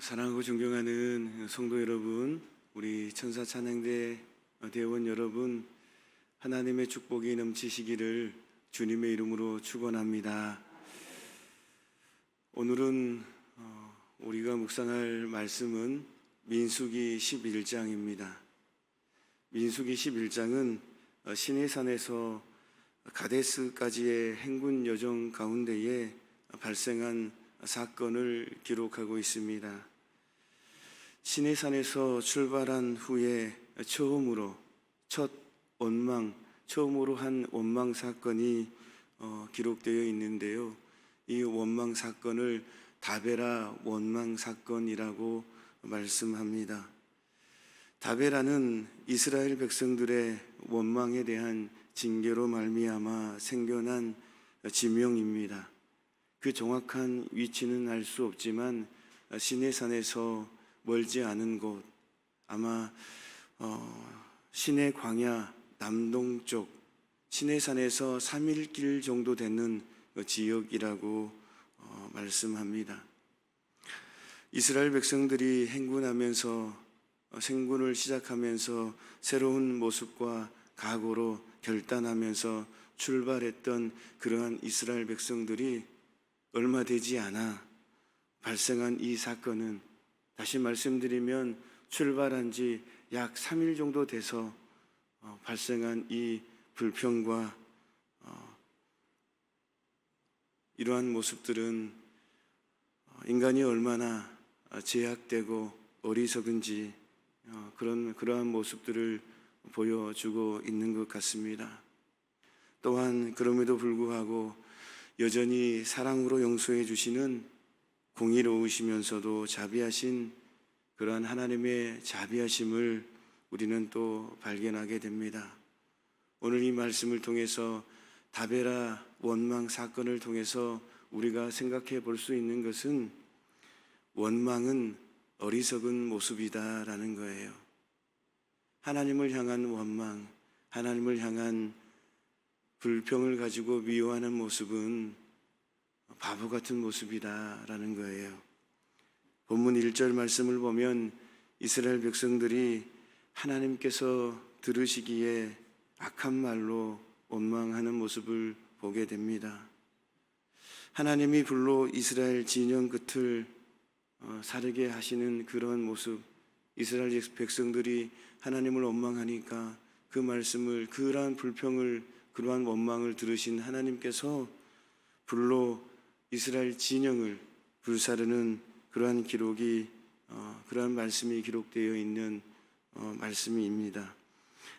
사랑하고 존경하는 성도 여러분, 우리 천사 찬양대 대원 여러분, 하나님의 축복이 넘치시기를 주님의 이름으로 축원합니다. 오늘은 우리가 묵상할 말씀은 민수기 11장입니다. 민수기 11장은 시내산에서 가데스까지의 행군 여정 가운데에 발생한 사건을 기록하고 있습니다. 시내산에서 출발한 후에 처음으로 한 원망 사건이 기록되어 있는데요. 이 원망 사건을 다베라 원망 사건이라고 말씀합니다. 다베라는 이스라엘 백성들의 원망에 대한 징계로 말미암아 생겨난 지명입니다. 그 정확한 위치는 알 수 없지만 시내산에서 멀지 않은 곳, 아마 시내 광야 남동쪽 시내산에서 3일길 정도 되는 지역이라고 말씀합니다. 이스라엘 백성들이 행군을 시작하면서 새로운 모습과 각오로 결단하면서 출발했던 그러한 이스라엘 백성들이 얼마 되지 않아 발생한 이 사건은, 다시 말씀드리면 출발한 지 약 3일 정도 돼서 발생한 이 불평과 이러한 모습들은 인간이 얼마나 제약되고 어리석은지 그러한 모습들을 보여주고 있는 것 같습니다. 또한 그럼에도 불구하고 여전히 사랑으로 용서해 주시는 공의로우시면서도 자비하신 그러한 하나님의 자비하심을 우리는 또 발견하게 됩니다. 오늘 이 말씀을 통해서 다베라 원망 사건을 통해서 우리가 생각해 볼 수 있는 것은 원망은 어리석은 모습이다라는 거예요. 하나님을 향한 원망, 하나님을 향한 불평을 가지고 미워하는 모습은 바보 같은 모습이다라는 거예요. 본문 1절 말씀을 보면 이스라엘 백성들이 하나님께서 들으시기에 악한 말로 원망하는 모습을 보게 됩니다. 하나님이 불로 이스라엘 진영 끝을 사르게 하시는 그런 모습, 이스라엘 백성들이 하나님을 원망하니까 그 말씀을, 그러한 불평을, 그러한 원망을 들으신 하나님께서 불로 이스라엘 진영을 불사르는 그러한 기록이, 그러한 말씀이 기록되어 있는 말씀입니다.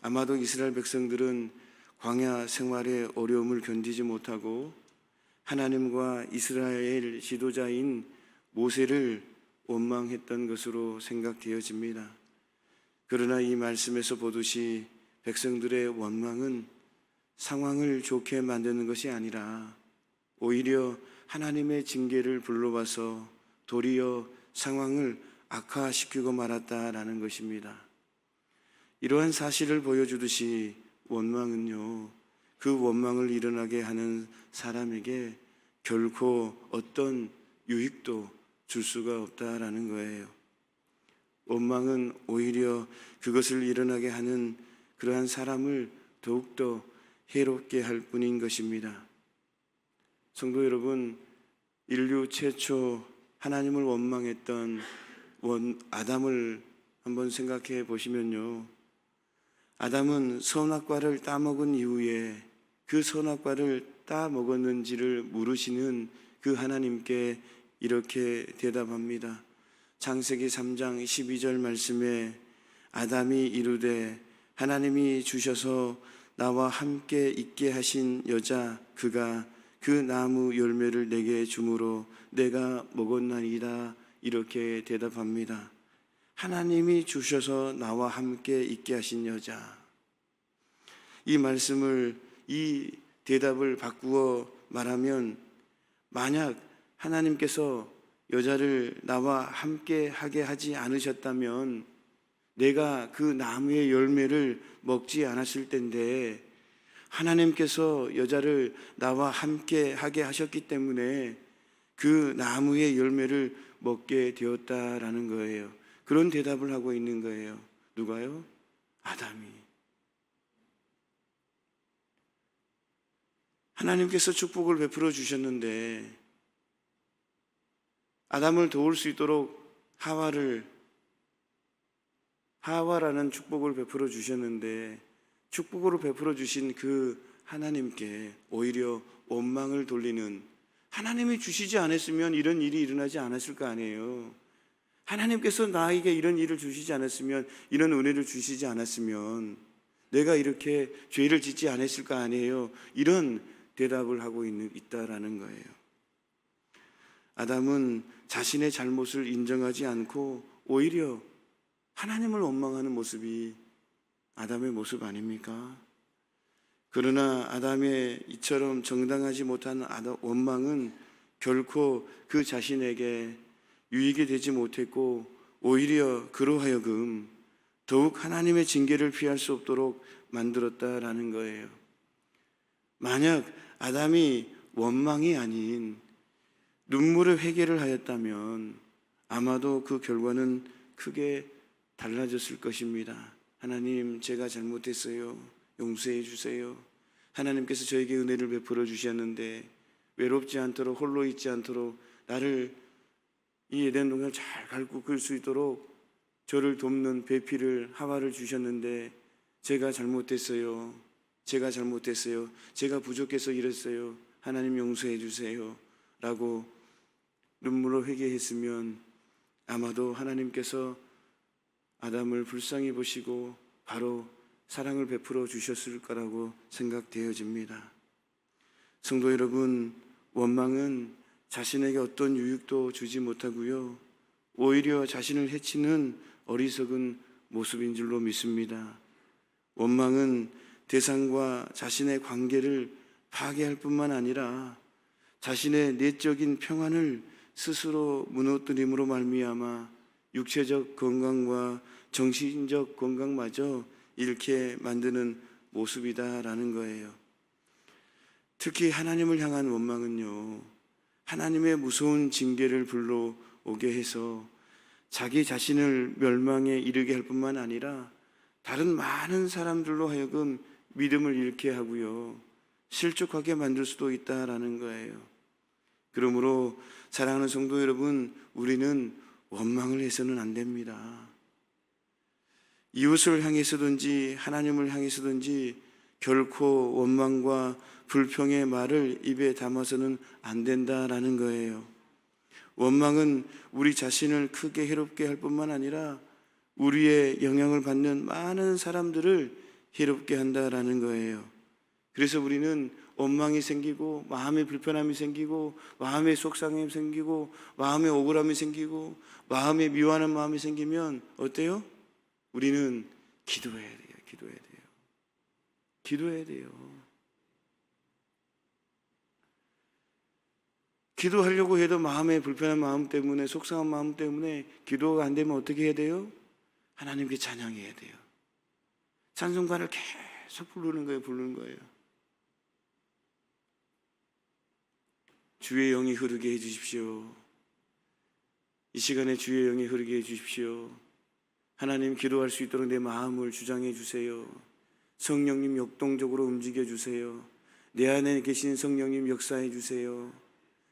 아마도 이스라엘 백성들은 광야 생활의 어려움을 견디지 못하고 하나님과 이스라엘 지도자인 모세를 원망했던 것으로 생각되어집니다. 그러나 이 말씀에서 보듯이 백성들의 원망은 상황을 좋게 만드는 것이 아니라 오히려 하나님의 징계를 불러와서 도리어 상황을 악화시키고 말았다라는 것입니다. 이러한 사실을 보여주듯이 원망은요, 그 원망을 일어나게 하는 사람에게 결코 어떤 유익도 줄 수가 없다라는 거예요. 원망은 오히려 그것을 일어나게 하는 그러한 사람을 더욱더 해롭게 할 뿐인 것입니다. 성도 여러분, 인류 최초 하나님을 원망했던 아담을 한번 생각해 보시면요, 아담은 선악과를 따먹은 이후에 그 선악과를 따먹었는지를 물으시는 그 하나님께 이렇게 대답합니다. 창세기 3장 12절 말씀에 아담이 이르되 하나님이 주셔서 나와 함께 있게 하신 여자 그가 그 나무 열매를 내게 주므로 내가 먹었나이다, 이렇게 대답합니다. 하나님이 주셔서 나와 함께 있게 하신 여자, 이 말씀을, 이 대답을 바꾸어 말하면, 만약 하나님께서 여자를 나와 함께 하게 하지 않으셨다면 내가 그 나무의 열매를 먹지 않았을 텐데, 하나님께서 여자를 나와 함께 하게 하셨기 때문에 그 나무의 열매를 먹게 되었다라는 거예요. 그런 대답을 하고 있는 거예요. 누가요? 아담이. 하나님께서 축복을 베풀어 주셨는데 아담을 도울 수 있도록 하와라는 축복을 베풀어 주셨는데 축복으로 베풀어 주신 그 하나님께 오히려 원망을 돌리는, 하나님이 주시지 않았으면 이런 일이 일어나지 않았을 거 아니에요. 하나님께서 나에게 이런 일을 주시지 않았으면, 이런 은혜를 주시지 않았으면 내가 이렇게 죄를 짓지 않았을 거 아니에요. 이런 대답을 하고 있다라는 거예요. 아담은 자신의 잘못을 인정하지 않고 오히려 하나님을 원망하는 모습이 아담의 모습 아닙니까? 그러나 아담의 이처럼 정당하지 못한 원망은 결코 그 자신에게 유익이 되지 못했고 오히려 그로 하여금 더욱 하나님의 징계를 피할 수 없도록 만들었다라는 거예요. 만약 아담이 원망이 아닌 눈물의 회개를 하였다면 아마도 그 결과는 크게 달라졌을 것입니다. 하나님, 제가 잘못했어요. 용서해 주세요. 하나님께서 저에게 은혜를 베풀어 주셨는데 외롭지 않도록, 홀로 있지 않도록 나를 이 에덴 동산을 잘 갈고 끌 수 있도록 저를 돕는 배필을, 하와를 주셨는데 제가 잘못했어요. 제가 부족해서 이랬어요. 하나님 용서해 주세요 라고 눈물로 회개했으면 아마도 하나님께서 아담을 불쌍히 보시고 바로 사랑을 베풀어 주셨을 거라고 생각되어집니다. 성도 여러분, 원망은 자신에게 어떤 유익도 주지 못하고요, 오히려 자신을 해치는 어리석은 모습인 줄로 믿습니다. 원망은 대상과 자신의 관계를 파괴할 뿐만 아니라 자신의 내적인 평안을 스스로 무너뜨림으로 말미암아 육체적 건강과 정신적 건강마저 잃게 만드는 모습이다라는 거예요. 특히 하나님을 향한 원망은요, 하나님의 무서운 징계를 불러오게 해서 자기 자신을 멸망에 이르게 할 뿐만 아니라 다른 많은 사람들로 하여금 믿음을 잃게 하고요, 실족하게 만들 수도 있다라는 거예요. 그러므로 사랑하는 성도 여러분, 우리는 원망을 해서는 안 됩니다. 이웃을 향해서든지 하나님을 향해서든지 결코 원망과 불평의 말을 입에 담아서는 안 된다라는 거예요. 원망은 우리 자신을 크게 해롭게 할 뿐만 아니라 우리의 영향을 받는 많은 사람들을 해롭게 한다라는 거예요. 그래서 우리는 원망이 생기고 마음의 불편함이 생기고 마음의 속상함이 생기고 마음의 억울함이 생기고 마음의 미워하는 마음이 생기면 어때요? 우리는 기도해야 돼요. 기도하려고 해도 마음의 불편한 마음 때문에, 속상한 마음 때문에 기도가 안 되면 어떻게 해야 돼요? 하나님께 찬양해야 돼요. 찬송가를 계속 부르는 거예요. 주의 영이 흐르게 해주십시오. 이 시간에 주의 영이 흐르게 해주십시오. 하나님, 기도할 수 있도록 내 마음을 주장해 주세요. 성령님 역동적으로 움직여 주세요. 내 안에 계신 성령님 역사해 주세요.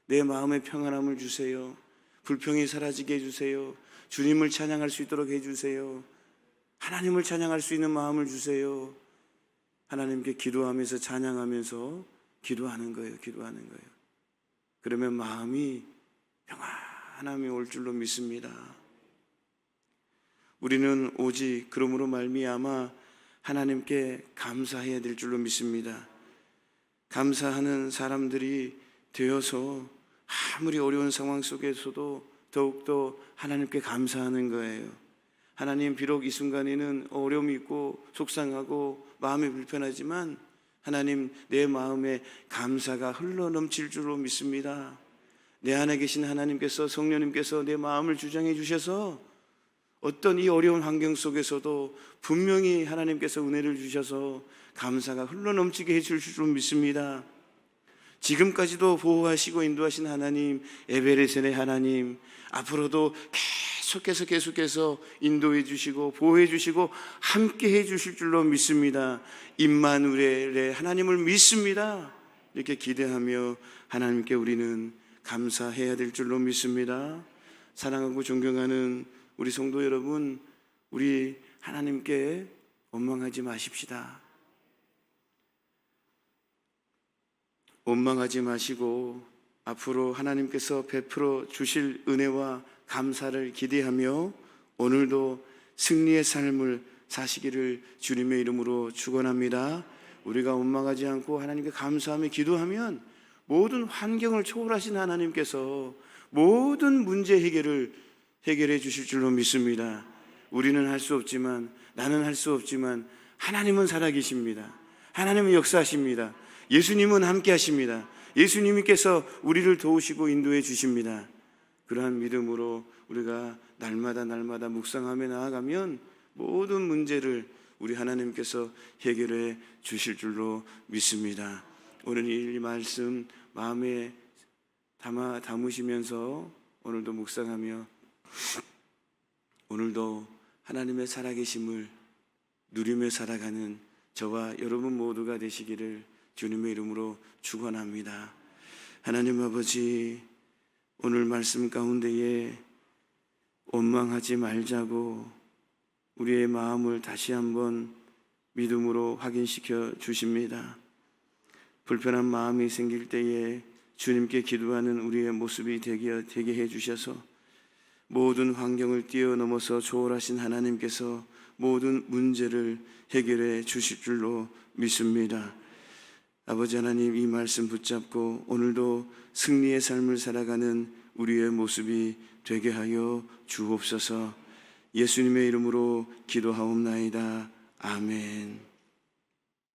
내 마음의 평안함을 주세요. 불평이 사라지게 해주세요. 주님을 찬양할 수 있도록 해주세요. 하나님을 찬양할 수 있는 마음을 주세요. 하나님께 기도하면서 찬양하면서 기도하는 거예요. 그러면 마음이 평안함이 올 줄로 믿습니다. 우리는 오직 그러므로 말미암아 하나님께 감사해야 될 줄로 믿습니다. 감사하는 사람들이 되어서 아무리 어려운 상황 속에서도 더욱더 하나님께 감사하는 거예요. 하나님, 비록 이 순간에는 어려움이 있고 속상하고 마음이 불편하지만 하나님, 내 마음에 감사가 흘러넘칠 줄로 믿습니다. 내 안에 계신 하나님께서, 성령님께서 내 마음을 주장해 주셔서 어떤 이 어려운 환경 속에서도 분명히 하나님께서 은혜를 주셔서 감사가 흘러넘치게 해줄 줄 믿습니다. 지금까지도 보호하시고 인도하신 하나님, 에베레센의 하나님, 앞으로도 계속해서 인도해 주시고 보호해 주시고 함께 해 주실 줄로 믿습니다. 임마누엘의 하나님을 믿습니다. 이렇게 기대하며 하나님께 우리는 감사해야 될 줄로 믿습니다. 사랑하고 존경하는 우리 성도 여러분, 우리 하나님께 원망하지 마십시다. 원망하지 마시고 앞으로 하나님께서 베풀어 주실 은혜와 감사를 기대하며 오늘도 승리의 삶을 사시기를 주님의 이름으로 축원합니다. 우리가 원망하지 않고 하나님께 감사하며 기도하면 모든 환경을 초월하신 하나님께서 모든 문제 해결을 해결해 주실 줄로 믿습니다. 우리는 할 수 없지만, 나는 할 수 없지만 하나님은 살아계십니다. 하나님은 역사하십니다. 예수님은 함께 하십니다. 예수님께서 우리를 도우시고 인도해 주십니다. 그러한 믿음으로 우리가 날마다 묵상하며 나아가면 모든 문제를 우리 하나님께서 해결해 주실 줄로 믿습니다. 오늘 이 말씀 마음에 담으시면서 오늘도 묵상하며 오늘도 하나님의 살아계심을 누리며 살아가는 저와 여러분 모두가 되시기를 주님의 이름으로 축원합니다. 하나님 아버지, 오늘 말씀 가운데에 원망하지 말자고 우리의 마음을 다시 한번 믿음으로 확인시켜 주십니다. 불편한 마음이 생길 때에 주님께 기도하는 우리의 모습이 되게 해 주셔서 모든 환경을 뛰어넘어서 초월하신 하나님께서 모든 문제를 해결해 주실 줄로 믿습니다. 아버지 하나님, 이 말씀 붙잡고 오늘도 승리의 삶을 살아가는 우리의 모습이 되게 하여 주옵소서. 예수님의 이름으로 기도하옵나이다. 아멘.